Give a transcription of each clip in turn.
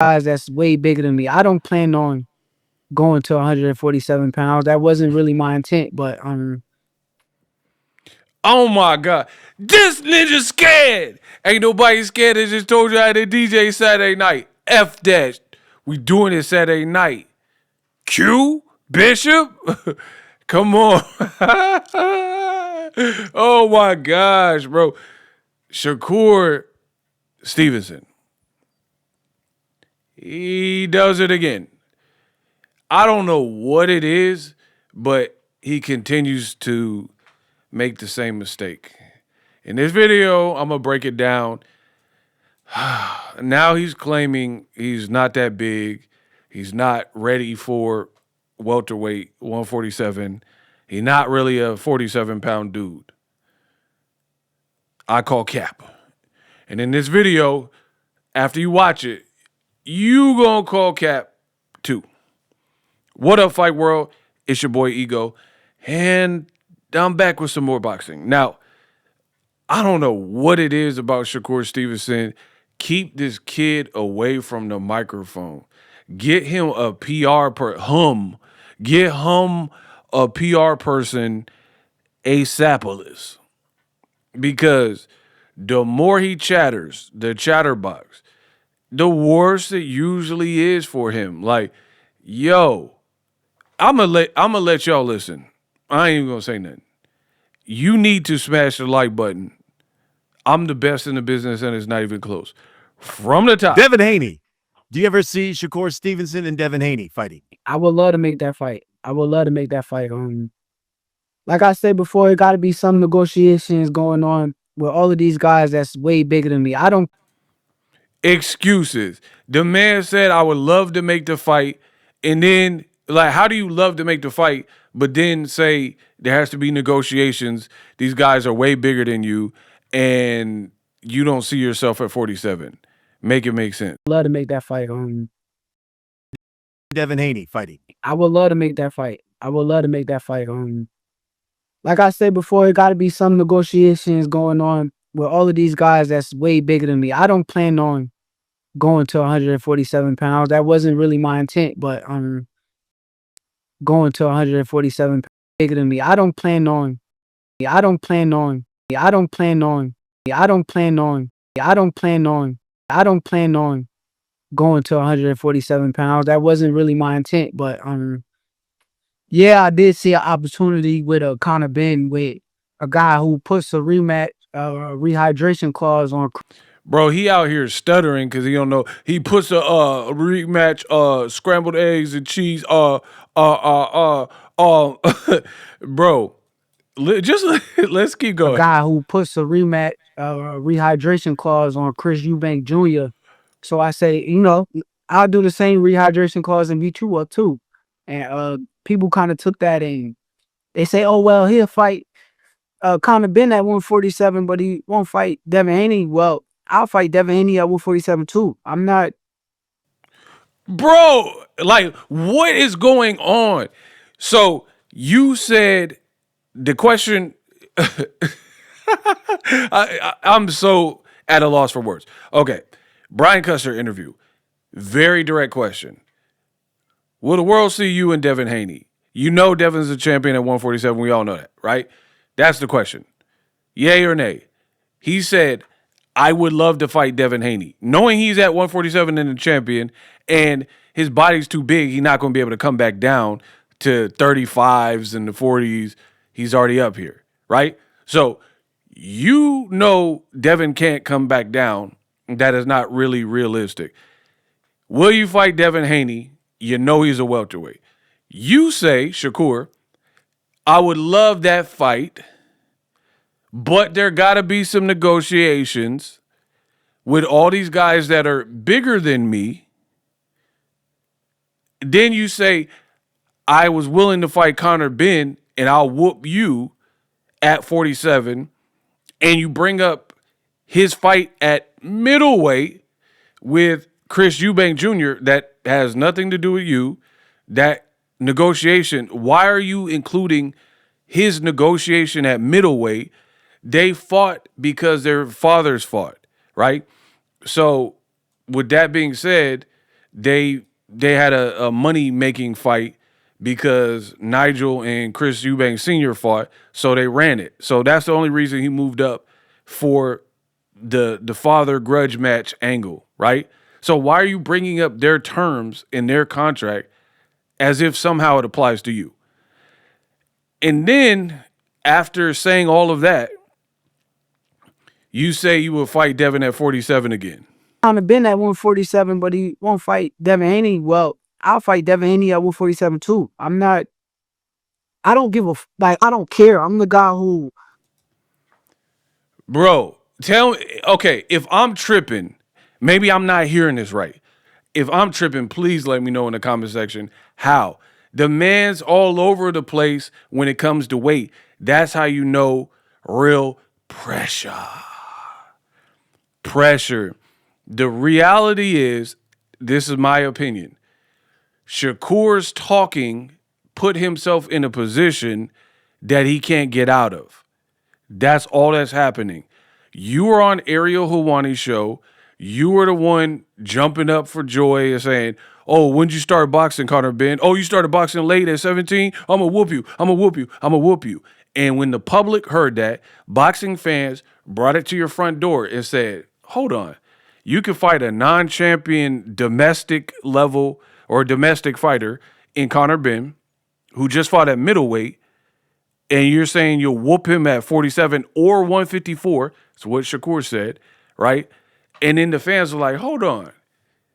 guys that's way bigger than me. I don't plan on going to 147 pounds. That wasn't really my intent, but Oh my God. This ninja scared. Ain't nobody scared. They just told you how they DJ Saturday night. F that. We doing it Saturday night. Q? Bishop? Come on. Oh my gosh, bro. Shakur Stevenson. He does it again. I don't know what it is, but he continues to make the same mistake. In this video, I'm going to break it down. Now he's claiming he's not that big. He's not ready for welterweight 147. He's not really a 47-pound dude. I call cap. And in this video, after you watch it, you gonna call cap too. What up, Fight World? It's your boy Ego. And I'm back with some more boxing. Now, I don't know what it is about Shakur Stevenson. Keep this kid away from the microphone. Get him a PR Get him a PR person ASAPolis. Because the more he chatters, the chatterbox, the worse it usually is for him. Like, yo, I'ma let y'all listen. I ain't even gonna say nothing. You need to smash the like button. I'm the best in the business, and it's not even close. From the top. Devin Haney. Do you ever see Shakur Stevenson and Devin Haney fighting? I would love to make that fight. I would love to make that fight. Like I said before, it got to be some negotiations going on with all of these guys that's way bigger than me. I don't. Excuses. The man said, I would love to make the fight. And then, like, how do you love to make the fight, but then say there has to be negotiations? These guys are way bigger than you, and you don't see yourself at 47. Make it make sense. Love to make that fight. Devin Haney fighting. I would love to make that fight. I would love to make that fight. Like I said before, it got to be some negotiations going on with all of these guys that's way bigger than me. I don't plan on going to 147 pounds. That wasn't really my intent, but going to 147 pounds bigger than me. I don't plan on going to 147 pounds. That wasn't really my intent, but yeah, I did see an opportunity with a Conor Benn with a guy who puts a rematch, rehydration clause on. Bro, he out here stuttering because he don't know. He puts a rematch, scrambled eggs and cheese. Bro, let's keep going. A guy who puts a rematch, rehydration clause on Chris Eubank Jr. So I say, you know, I'll do the same rehydration clause and beat you up too. And people kind of took that and they say, oh, well, he'll fight Conor Benn at 147, but he won't fight Devin Haney. Well, I'll fight Devin Haney at 147 too. I'm not. Bro, like, what is going on? So you said the question. I'm so at a loss for words. Okay. Brian Custer interview. Very direct question. Will the world see you and Devin Haney? You know Devin's a champion at 147. We all know that, right? That's the question. Yay or nay? He said, I would love to fight Devin Haney. Knowing he's at 147 and the champion and his body's too big, he's not going to be able to come back down to 35s and the 40s. He's already up here, right? So you know Devin can't come back down. That is not really realistic. Will you fight Devin Haney? You know he's a welterweight. You say, Shakur, I would love that fight, but there got to be some negotiations with all these guys that are bigger than me. Then you say, I was willing to fight Conor Benn, and I'll whoop you at 47, and you bring up his fight at middleweight with Chris Eubank Jr. that has nothing to do with you. That negotiation, why are you including his negotiation at middleweight? They fought because their fathers fought, right? So with that being said, they had a money making fight because Nigel and Chris Eubanks Sr. fought, so they ran it. So that's the only reason he moved up for the father grudge match angle, right? So why are you bringing up their terms in their contract as if somehow it applies to you? And then after saying all of that, you say you will fight Devin at 47 again. Conor Benn at 147, but he won't fight Devin Haney. Well, I'll fight Devin Haney at 147 too. I don't give a like. I don't care. I'm the guy who. Bro, tell me, okay, if I'm tripping, maybe I'm not hearing this right. If I'm tripping, please let me know in the comment section how. The man's all over the place when it comes to weight. That's how you know real pressure. Pressure. The reality is, this is my opinion, Shakur's talking put himself in a position that he can't get out of. That's all that's happening. You were on Ariel Helwani's show. You were the one jumping up for joy and saying, oh, when'd you start boxing, Conor Benn? Oh, you started boxing late at 17? I'm going to whoop you. I'm going to whoop you. I'm going to whoop you. And when the public heard that, boxing fans brought it to your front door and said, hold on. You can fight a non-champion domestic level or domestic fighter in Conor Benn, who just fought at middleweight, and you're saying you'll whoop him at 47 or 154. That's what Shakur said, right? And then the fans were like, hold on.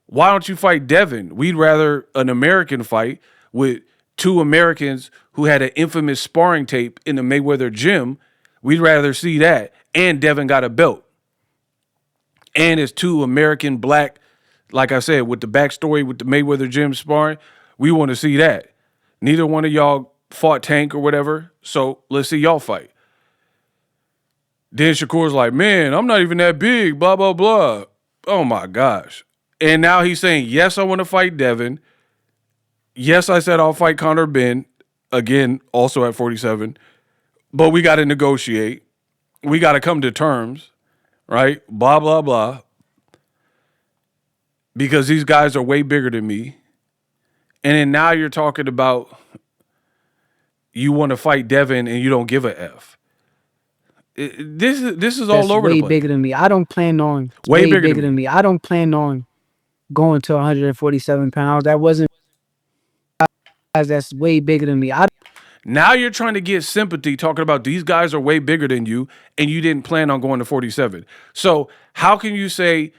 Why don't you fight Devin? We'd rather an American fight with two Americans who had an infamous sparring tape in the Mayweather gym. We'd rather see that. And Devin got a belt. And it's two American black, like I said, with the backstory with the Mayweather gym sparring. We want to see that. Neither one of y'all fought Tank or whatever, so let's see y'all fight. Then Shakur's like, man, I'm not even that big, blah, blah, blah. Oh, my gosh. And now he's saying, yes, I want to fight Devin. Yes, I said I'll fight Conor Benn, again, also at 47. But we got to negotiate. We got to come to terms, right? Blah, blah, blah. Because these guys are way bigger than me. And then now you're talking about you want to fight Devin and you don't give a F. This is all over the place. Way bigger than me. I don't plan on Way bigger bigger than me. I don't plan on going to 147 pounds. That wasn't guys that's way bigger than me. Now you're trying to get sympathy talking about these guys are way bigger than you and you didn't plan on going to 47. So how can you say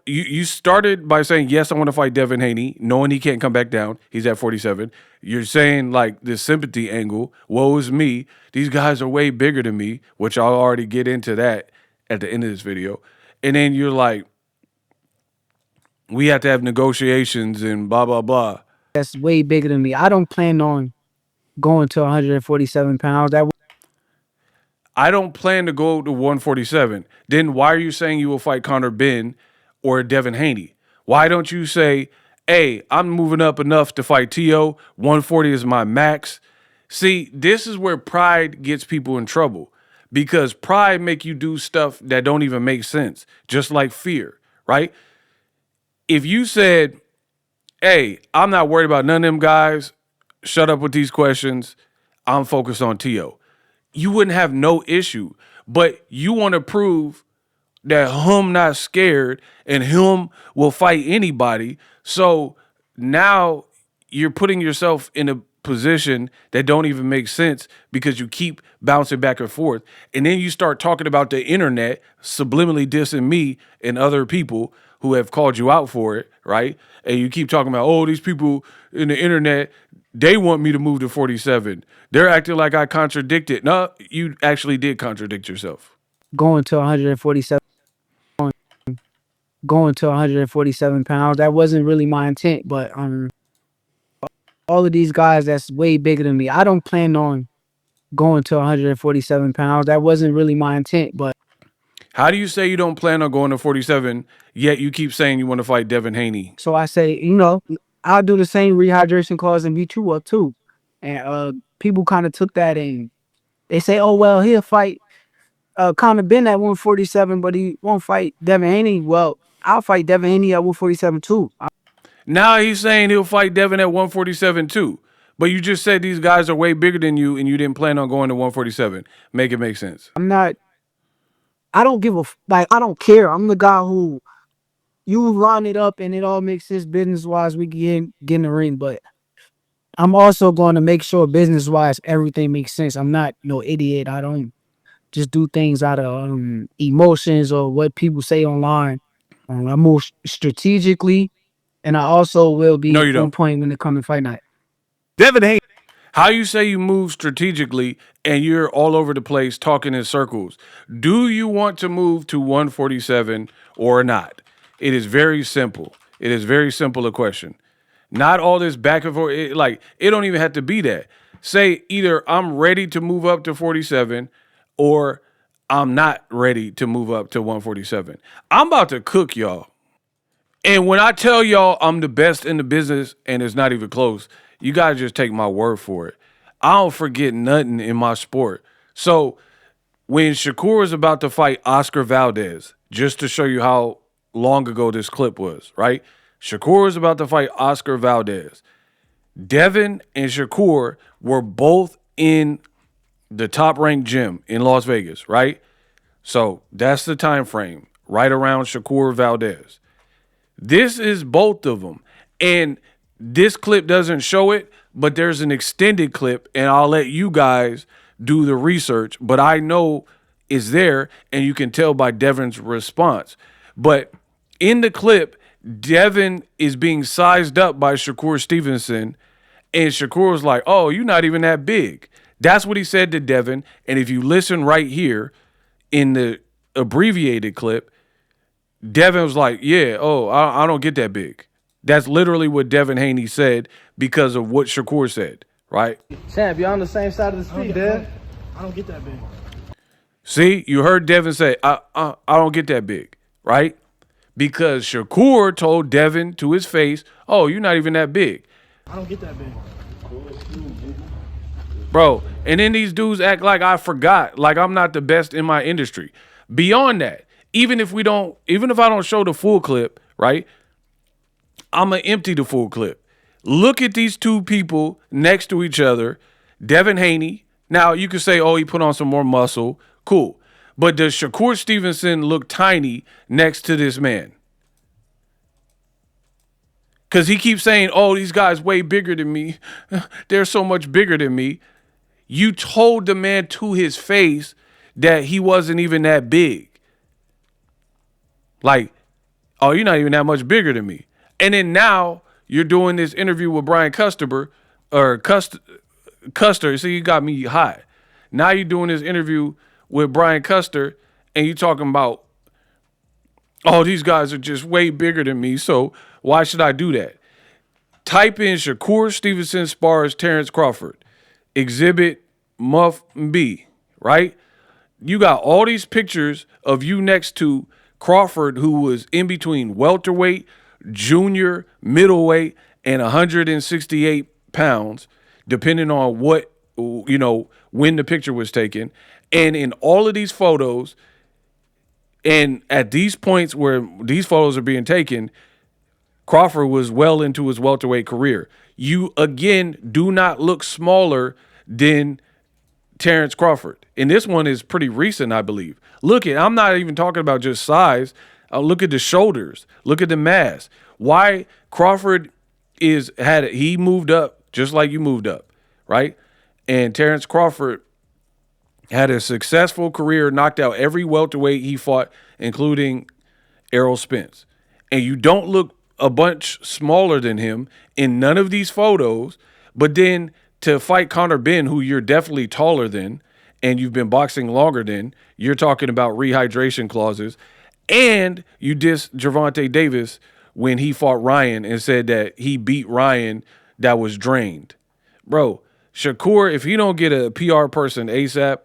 you started by saying, yes, I want to fight Devin Haney, knowing he can't come back down. He's at 47. You're saying like this sympathy angle, woe is me. These guys are way bigger than me, which I'll already get into that at the end of this video. And then you're like, we have to have negotiations and blah, blah, blah. That's way bigger than me. I don't plan on going to 147 pounds. I don't plan to go to 147. Then why are you saying you will fight Conor Benn or Devin Haney? Why don't you say, hey, I'm moving up enough to fight T.O. 140 is my max. See, this is where pride gets people in trouble because pride make you do stuff that don't even make sense, just like fear, right? If you said, hey, I'm not worried about none of them guys, shut up with these questions, I'm focused on T.O., you wouldn't have no issue. But you want to prove that him not scared and him will fight anybody. So now you're putting yourself in a position that don't even make sense because you keep bouncing back and forth. And then you start talking about the internet, subliminally dissing me and other people who have called you out for it, right? And you keep talking about, oh, these people in the internet, they want me to move to 47. They're acting like I contradicted. No, you actually did contradict yourself. Going to 147 pounds. That wasn't really my intent, but all of these guys that's way bigger than me. I don't plan on going to 147 pounds. That wasn't really my intent, but how do you say you don't plan on going to 47, yet you keep saying you want to fight Devin Haney? so I say, I'll do the same rehydration clause and beat you up too. And people kind of took that and they say, oh, well, he'll fight Conor Benn at 147, but he won't fight Devin Haney. Well, I'll fight Devin Haney at 147 too. Now he's saying he'll fight Devin at 147 too. But you just said these guys are way bigger than you and you didn't plan on going to 147. Make it make sense. I'm not. I don't give a like. I don't care. I'm the guy who you line it up and it all makes sense business wise. We get in the ring, but I'm also going to make sure business wise everything makes sense. I'm not no idiot. I don't just do things out of emotions or what people say online. I move strategically, and I also will be No, you on don't. point when it comes to fight night. Devin Haney. How you say you move strategically and you're all over the place talking in circles? Do you want to move to 147 or not? It is very simple. It is very simple a question. Not all this back and forth. It don't even have to be that. Say either I'm ready to move up to 47 or I'm not ready to move up to 147. I'm about to cook y'all. And when I tell y'all I'm the best in the business and it's not even close, you gotta just take my word for it. I don't forget nothing in my sport. So when Shakur was about to fight Oscar Valdez, just to show you how long ago this clip was, right? Shakur was about to fight Oscar Valdez. Devin and Shakur were both in the top-ranked gym in Las Vegas, right? So that's the time frame, right around Shakur Valdez. This is both of them. And this clip doesn't show it, but there's an extended clip, and I'll let you guys do the research. But I know it's there, and you can tell by Devin's response. But in the clip, Devin is being sized up by Shakur Stevenson, and Shakur was like, oh, you're not even that big. That's what he said to Devin. And if you listen right here in the abbreviated clip, Devin was like, yeah, I don't get that big. That's literally what Devin Haney said because of what Shakur said, right? Champ, you're on the same side of the street, Dev. I don't get that big. See, you heard Devin say, I don't get that big, right? Because Shakur told Devin to his face, oh, you're not even that big. I don't get that big. Bro, and then these dudes act like I forgot, like I'm not the best in my industry. Beyond that, even if I don't show the full clip, right? I'm going to empty the full clip. Look at these two people next to each other. Devin Haney. Now, you could say, oh, he put on some more muscle. Cool. But does Shakur Stevenson look tiny next to this man? Because he keeps saying, oh, these guys way bigger than me. They're so much bigger than me. You told the man to his face that he wasn't even that big. Like, oh, you're not even that much bigger than me. And then now you're doing this interview with Brian Custer. See, you got me high. Now you're doing this interview with Brian Custer, and you're talking about, oh, these guys are just way bigger than me, so why should I do that? Type in Shakur Stevenson spars Terrence Crawford. Exhibit Muff B, right? You got all these pictures of you next to Crawford, who was in between welterweight, junior, middleweight, and 168 pounds, depending on what, when the picture was taken. And in all of these photos, and at these points where these photos are being taken, Crawford was well into his welterweight career. You, again, do not look smaller than Terrence Crawford. And this one is pretty recent, I believe. I'm not even talking about just size. Look at the shoulders. Look at the mass. Why Crawford he moved up just like you moved up, right? And Terrence Crawford had a successful career, knocked out every welterweight he fought, including Errol Spence. And you don't look a bunch smaller than him in none of these photos, but then to fight Conor Benn, who you're definitely taller than, and you've been boxing longer than, you're talking about rehydration clauses, and you dissed Gervonta Davis when he fought Ryan and said that he beat Ryan that was drained. Bro, Shakur, if he don't get a PR person ASAP,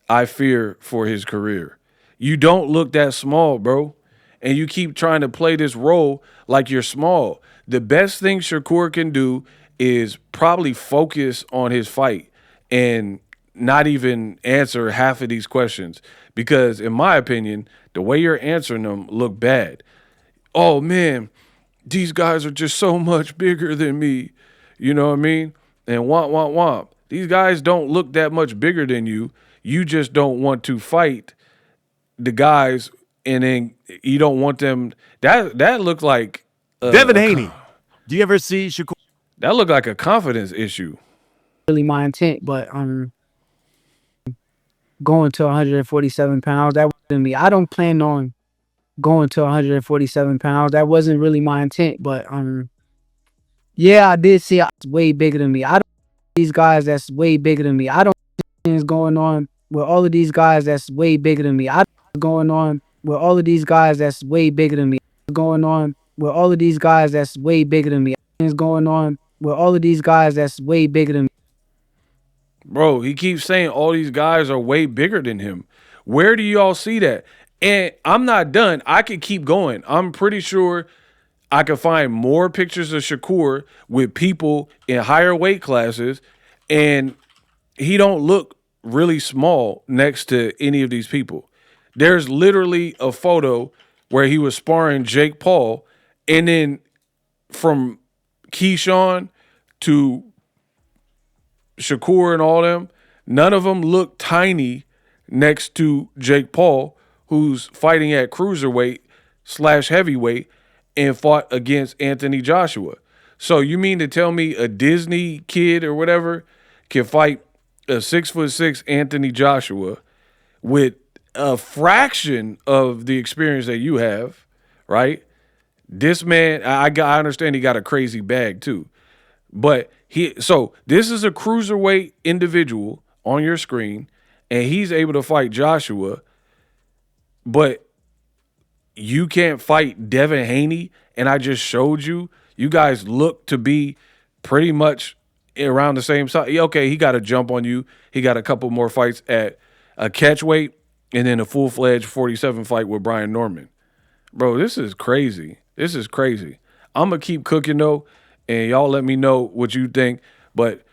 I fear for his career. You don't look that small, bro. And you keep trying to play this role like you're small. The best thing Shakur can do is probably focus on his fight and not even answer half of these questions. Because in my opinion, the way you're answering them look bad. Oh, man, these guys are just so much bigger than me. You know what I mean? And womp, womp, womp. These guys don't look that much bigger than you. You just don't want to fight the guys, and then you don't want them. That looked like Devin Haney. Do you ever see Shakur? that looked like a confidence issue. Really my intent, but going to 147 pounds, that wasn't me. I don't plan on going to 147 pounds. That wasn't really my intent, but yeah, I did see it's way bigger than me. I don't these guys that's way bigger than me. I don't things going on with all of these guys that's way bigger than me. I don't going on with all of these guys that's way bigger than me. Going on with all of these guys that's way bigger than me. Things going on with all of these guys that's way bigger than me. Bro, he keeps saying all these guys are way bigger than him. Where do y'all see that? And I'm not done. I could keep going. I'm pretty sure I could find more pictures of Shakur with people in higher weight classes, and he don't look really small next to any of these people. There's literally a photo where he was sparring Jake Paul, and then from Keyshawn to Shakur and all them, none of them look tiny next to Jake Paul, who's fighting at cruiserweight / heavyweight and fought against Anthony Joshua. So you mean to tell me a Disney kid or whatever can fight a 6'6" Anthony Joshua with a fraction of the experience that you have, right? This man, I understand he got a crazy bag too. But this is a cruiserweight individual on your screen, and he's able to fight Joshua, but you can't fight Devin Haney, and I just showed you. You guys look to be pretty much around the same size. Okay, he got a jump on you. He got a couple more fights at a catch weight, and then a full-fledged 47 fight with Brian Norman. Bro, this is crazy. This is crazy. I'm going to keep cooking, though, and y'all let me know what you think. But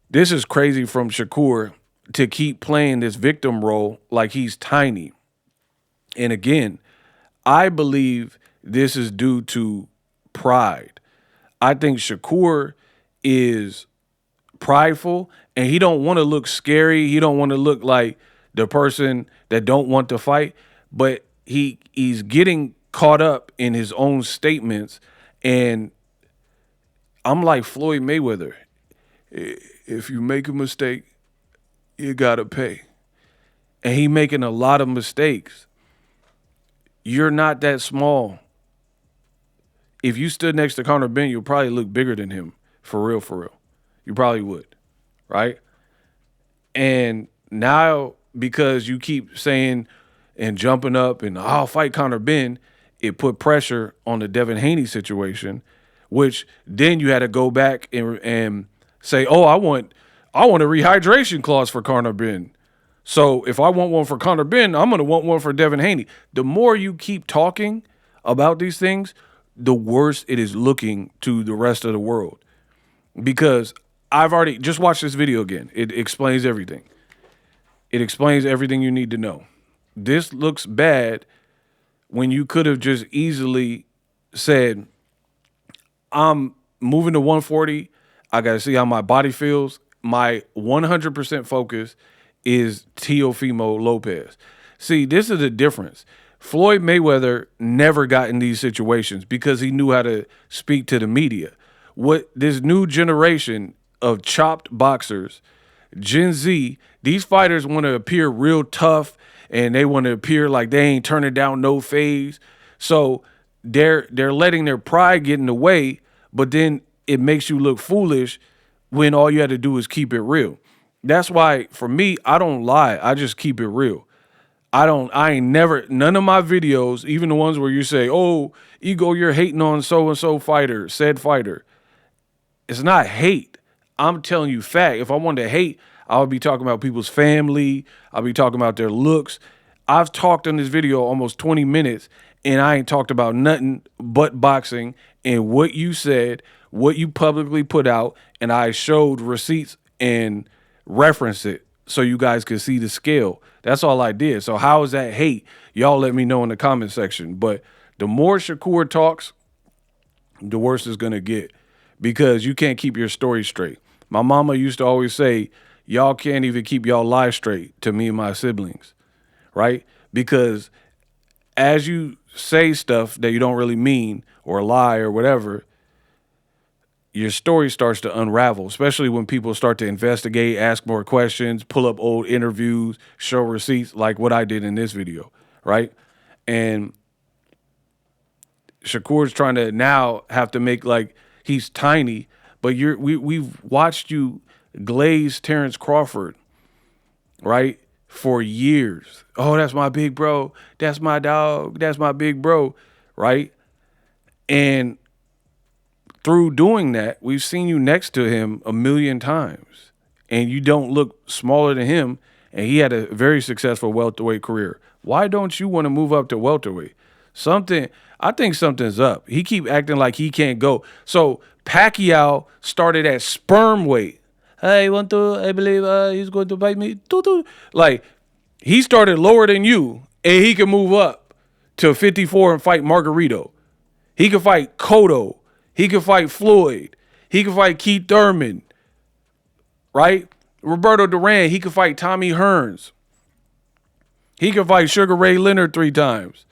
this is crazy from Shakur to keep playing this victim role like he's tiny. And again, I believe this is due to pride. I think Shakur is prideful, and he don't want to look scary. He don't want to look like the person that don't want to fight. But he's getting caught up in his own statements, and I'm like Floyd Mayweather. If you make a mistake, you gotta pay. And he making a lot of mistakes. You're not that small. If you stood next to Conor Benn, you'll probably look bigger than him. For real, for real. You probably would. Right? And now, because you keep saying and jumping up and I'll fight Conor Benn, it put pressure on the Devin Haney situation, which then you had to go back and say, oh, I want a rehydration clause for Conor Benn. So if I want one for Conor Benn, I'm going to want one for Devin Haney. The more you keep talking about these things, the worse it is looking to the rest of the world. Because I've already just watched this video again. It explains everything. It explains everything you need to know. This looks bad when you could have just easily said, I'm moving to 140. I got to see how my body feels. My 100% focus is Teofimo Lopez. See, this is the difference. Floyd Mayweather never got in these situations because he knew how to speak to the media. What this new generation of chopped boxers, Gen Z, these fighters want to appear real tough, and they want to appear like they ain't turning down no phase. So they're letting their pride get in the way, but then it makes you look foolish when all you had to do is keep it real. That's why, for me, I don't lie. I just keep it real. I ain't never, none of my videos, even the ones where you say, oh, Ego, you're hating on so-and-so fighter, said fighter. It's not hate. I'm telling you fact. If I wanted to hate, I would be talking about people's family. I'll be talking about their looks. I've talked in this video almost 20 minutes, and I ain't talked about nothing but boxing and what you said, what you publicly put out, and I showed receipts and referenced it so you guys could see the scale. That's all I did. So how is that hate? Y'all let me know in the comment section. But the more Shakur talks, the worse it's gonna get, because you can't keep your story straight. My mama used to always say, y'all can't even keep y'all lives straight to me and my siblings, right? Because as you say stuff that you don't really mean or lie or whatever, your story starts to unravel, especially when people start to investigate, ask more questions, pull up old interviews, show receipts, like what I did in this video, right? And Shakur's trying to now have to make like he's tiny, but we've watched you glaze Terrence Crawford, right, for years. Oh, that's my big bro. That's my dog. That's my big bro, right? And through doing that, we've seen you next to him a million times, and you don't look smaller than him, and he had a very successful welterweight career. Why don't you want to move up to welterweight? I think something's up. He keep acting like he can't go. So Pacquiao started at sperm weight. I believe he's going to bite me. Like, he started lower than you, and he can move up to 54 and fight Margarito. He can fight Cotto. He can fight Floyd. He can fight Keith Thurman, right? Roberto Duran, he can fight Tommy Hearns. He can fight Sugar Ray Leonard 3 times.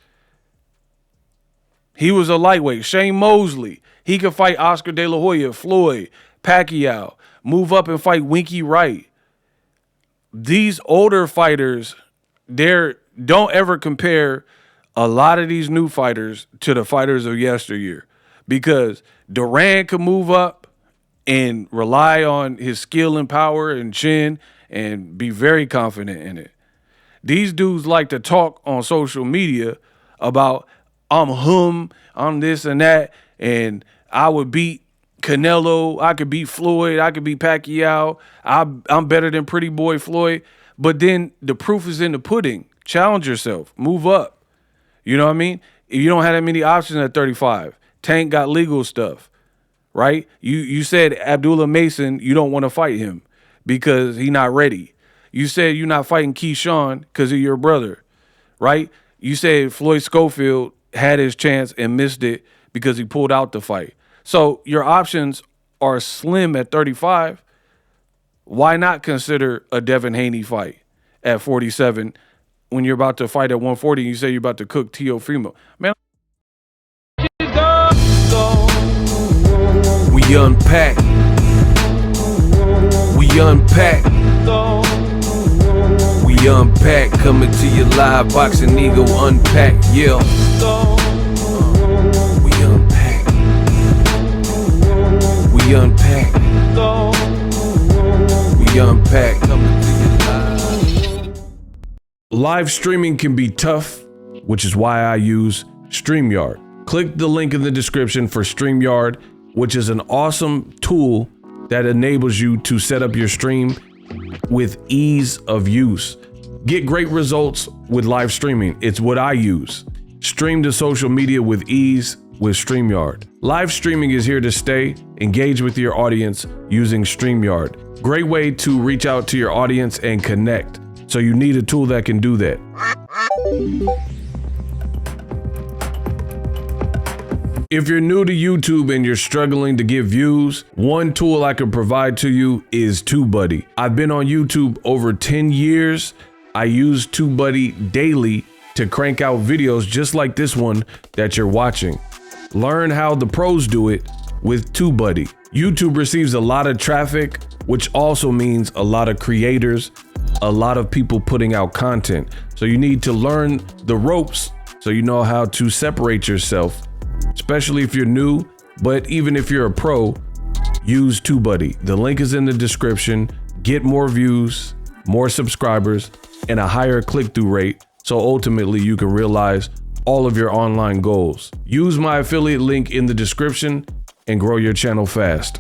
He was a lightweight. Shane Mosley, he could fight Oscar De La Hoya, Floyd, Pacquiao, move up and fight Winky Wright. These older fighters, don't ever compare a lot of these new fighters to the fighters of yesteryear, because Duran could move up and rely on his skill and power and chin and be very confident in it. These dudes like to talk on social media about I'm this and that, and I would beat Canelo, I could beat Floyd, I could beat Pacquiao, I'm better than Pretty Boy Floyd. But then the proof is in the pudding. Challenge yourself, move up. You know what I mean? You don't have that many options at 35. Tank got legal stuff, right? You said Abdullah Mason, you don't want to fight him because he's not ready. You said you're not fighting Keyshawn because of your brother, right? You said Floyd Schofield had his chance and missed it because he pulled out the fight. So your options are slim at 35. Why not consider a Devin Haney fight at 47 when you're about to fight at 140 and you say you're about to cook Teofimo? Man, we unpack. We unpack. We unpack. Coming to you live, Boxingego unpack. Yeah. We unpack. We unpack. We unpack. Coming to you live. live streaming can be tough, which is why I use StreamYard. Click the link in the description for StreamYard, which is an awesome tool that enables you to set up your stream with ease of use. Get great results with live streaming. It's what I use. Stream to social media with ease with StreamYard. Live streaming is here to stay. Engage with your audience using StreamYard. Great way to reach out to your audience and connect. So you need a tool that can do that. If you're new to YouTube and you're struggling to get views, one tool I can provide to you is TubeBuddy. I've been on YouTube over 10 years. I use TubeBuddy daily to crank out videos just like this one that you're watching. Learn how the pros do it with TubeBuddy. YouTube receives a lot of traffic, which also means a lot of creators, a lot of people putting out content. So you need to learn the ropes so you know how to separate yourself, especially if you're new. But even if you're a pro, use TubeBuddy. The link is in the description. Get more views, more subscribers, and a higher click-through rate, so ultimately you can realize all of your online goals. Use my affiliate link in the description and grow your channel fast.